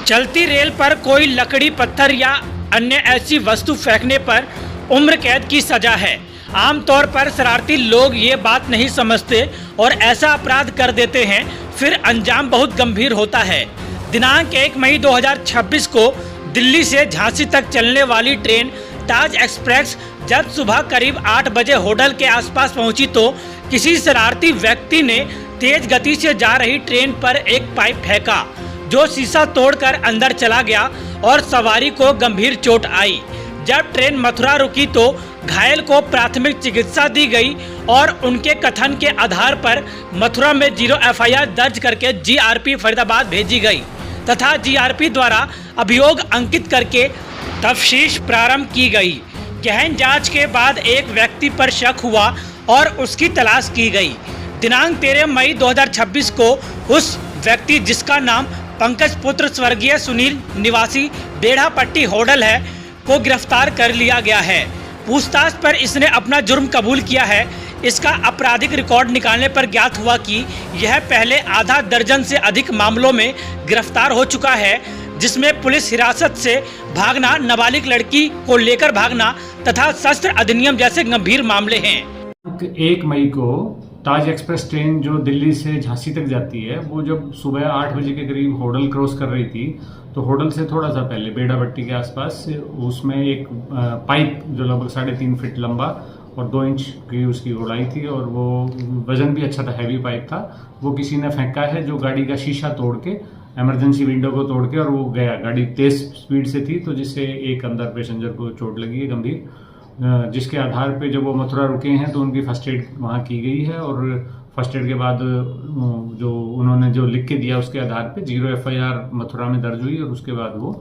चलती रेल पर कोई लकड़ी, पत्थर या अन्य ऐसी वस्तु फेंकने पर उम्र कैद की सजा है। आमतौर पर शरारती लोग ये बात नहीं समझते और ऐसा अपराध कर देते हैं, फिर अंजाम बहुत गंभीर होता है। दिनांक 1 मई 2026 को दिल्ली से झांसी तक चलने वाली ट्रेन ताज एक्सप्रेस जब सुबह करीब 8 बजे होटल के आसपास पहुंची तो किसी शरारती व्यक्ति ने तेज गति से जा रही ट्रेन पर एक पाइप फेंका, जो शीशा तोड़कर अंदर चला गया और सवारी को गंभीर चोट आई। जब ट्रेन मथुरा रुकी तो घायल को प्राथमिक चिकित्सा दी गई और उनके कथन के आधार पर मथुरा में 0 FIR दर्ज करके GRP फरीदाबाद भेजी गई तथा GRP द्वारा अभियोग अंकित करके तफ्तीश प्रारंभ की गई। गहन जांच के बाद एक व्यक्ति पर शक हुआ और उसकी तलाश की गई। दिनांक 13 मई 2026 को उस व्यक्ति, जिसका नाम पंकज पुत्र स्वर्गीय सुनील निवासी बेढ़ापट्टी होटल है, को गिरफ्तार कर लिया गया है। पूछताछ पर इसने अपना जुर्म कबूल किया है। इसका आपराधिक रिकॉर्ड निकालने पर ज्ञात हुआ कि यह पहले आधा दर्जन से अधिक मामलों में गिरफ्तार हो चुका है, जिसमें पुलिस हिरासत से भागना, नाबालिग लड़की को लेकर भागना तथा शस्त्र अधिनियम जैसे गंभीर मामले हैं। 1 मई को ताज एक्सप्रेस ट्रेन जो दिल्ली से झांसी तक जाती है, वो जब सुबह 8 बजे के करीब होटल क्रॉस कर रही थी तो होटल से थोड़ा सा पहले बेढ़ापट्टी के आसपास उसमें एक पाइप जो लगभग 3.5 फीट लंबा और 2 इंच की उसकी गोलाई थी और वो वजन भी अच्छा था, हैवी पाइप था। वो किसी ने फेंका है, जो गाड़ी का शीशा तोड़ के, इमरजेंसी विंडो को तोड़ के, और वो गया। गाड़ी तेज स्पीड से थी तो जिससे एक अंदर पैसेंजर को चोट लगी है गंभीर, जिसके आधार पे जब वो मथुरा रुके हैं तो उनकी फर्स्ट एड वहाँ की गई है और फर्स्ट एड के बाद जो उन्होंने जो लिख के दिया उसके आधार पे 0 FIR मथुरा में दर्ज हुई और उसके बाद वो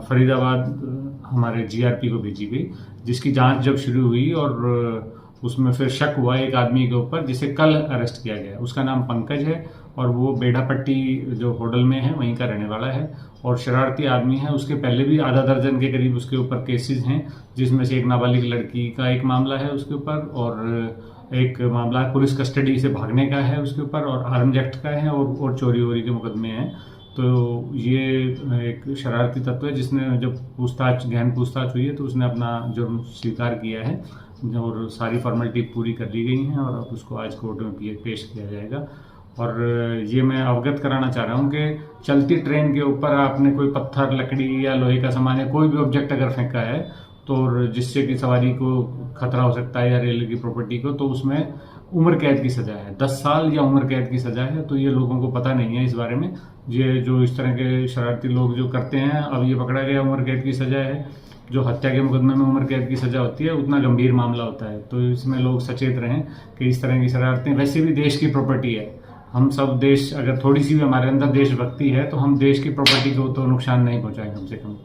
फरीदाबाद हमारे GRP को भेजी गई, जिसकी जांच जब शुरू हुई और उसमें फिर शक हुआ एक आदमी के ऊपर, जिसे कल अरेस्ट किया गया। उसका नाम पंकज है और वो बेढ़ापट्टी जो होटल में है वहीं का रहने वाला है और शरारती आदमी है। उसके पहले भी आधा दर्जन के करीब उसके ऊपर केसेस हैं, जिसमें से एक नाबालिग लड़की का एक मामला है उसके ऊपर और एक मामला पुलिस कस्टडी से भागने का है उसके ऊपर और आर्म्स एक्ट का है और चोरी वोरी के मुकदमे हैं। तो ये एक शरारती तत्व है जिसने जब गहन पूछताछ हुई है तो उसने अपना जुर्म स्वीकार किया है और सारी फॉर्मेलिटी पूरी कर ली गई हैं और अब उसको आज कोर्ट में पेश किया जाएगा। और ये मैं अवगत कराना चाह रहा हूँ कि चलती ट्रेन के ऊपर आपने कोई पत्थर, लकड़ी या लोहे का सामान या कोई भी ऑब्जेक्ट अगर फेंका है तो जिससे कि सवारी को खतरा हो सकता है या रेल की प्रॉपर्टी को, तो उसमें उम्र कैद की सजा है, 10 साल या उम्र कैद की सजा है। तो ये लोगों को पता नहीं है इस बारे में। ये जो इस तरह के शरारती लोग जो करते हैं, अब ये पकड़ा गया, उम्र कैद की सजा है। जो हत्या के मुकदमे में उम्र कैद की सजा होती है उतना गंभीर मामला होता है, तो इसमें लोग सचेत रहें कि इस तरह की शरारतें वैसे भी देश की प्रॉपर्टी है। हम सब देश, अगर थोड़ी सी भी हमारे अंदर देशभक्ति है तो हम देश की प्रॉपर्टी को तो नुकसान नहीं पहुंचाएं कम से कम।